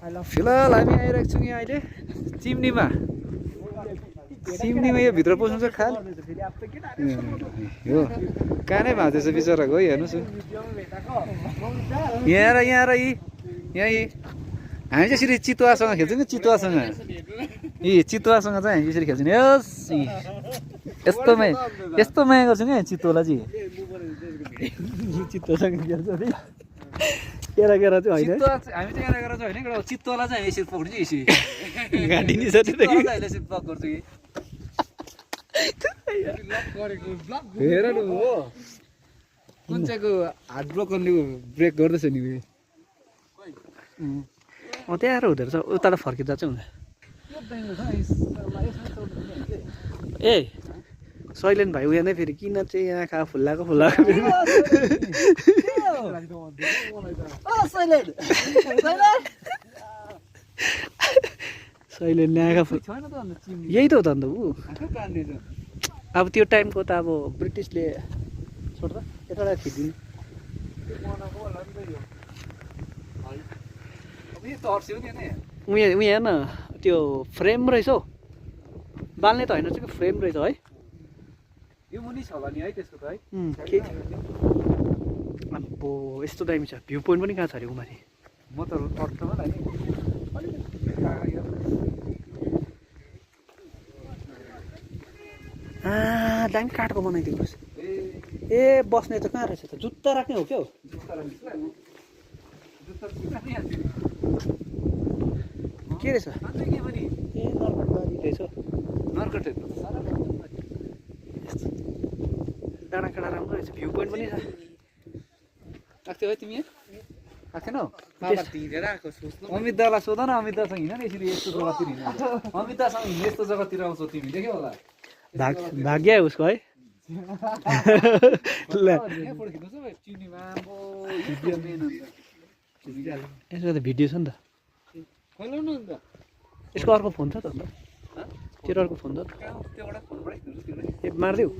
फिलहाल हामी आइरहेको छौँ यहाँ अहिले चिम्नीमा यो भित्र पस्नु चाहिँ खाल हो कानै भाँचेछ बिचराको है हेर्नुहोस् यहाँ र यही हामी चाहिँ यसरी चितुवासँग खेल्छौँ कि चितुवासँग चितुवासँग चाहिँ हामी यसरी खेल्छौँ यस यस्तो माया गर्छौँ क्या चितुवालाई चाहिँ चितुवासँग खेल्छ नि केरा चाहिँ होइन हामी चाहिँ केरा चाहिँ होइन चितुवालाई चाहिँ यसरी पक्रिन्छ यसरी गाडी नि यसरी ब्लक गर्छु कि हेर न हो कुन चाहिँको हार्ड ब्लक गर्ने ब्रेक गर्दैछ नि त्यहाँ हुँदो रहेछ उता फर्किँदा चाहिँ हुँदा ए शैलेन भाइ उयो नै फेरि किन चाहिँ आँखा फुल्लाको शैलेनले आँखा फुल यही त हो त अन्त ऊ अब त्यो टाइमको त अब ब्रिटिसले छोड त यता खिचिदिनु उयो हेर्न त्यो फ्रेम रहेछ हौ बाल्ने त होइन चाहिँ फ्रेम रहेछ है यो मुनि छ होला नि है त्यसको त है के अब यस्तो दामी छ भ्यू पोइन्ट पनि कहाँ छ अरे उमाथि म त अर्थमा नि दामी काठको बनाइदिनुहोस् ए बस्ने त कहाँ रहेछ त जुत्ता राख्ने हो क्या हौ के रहेछ ए नर्कटबारी रहेछ नर्कट डाँडा काँडा राम्रो रहेछ भ्यू पोइन्ट पनि छ आएको थियो है तिमी आएको थिएनौ अमित दालाई सोध न अमित दासँग हिँड न यसरी यस्तो जग्गातिर हिँड्नु अमित दासँग हिँड्ने यस्तो जग्गातिर आउँछौ तिमी देख्यौ होला भाग्य उसको है यसको त भिडियो छ नि त यसको अर्को फोन छ त अन्त तेरो अर्को फोन छ ए मारिदेऊ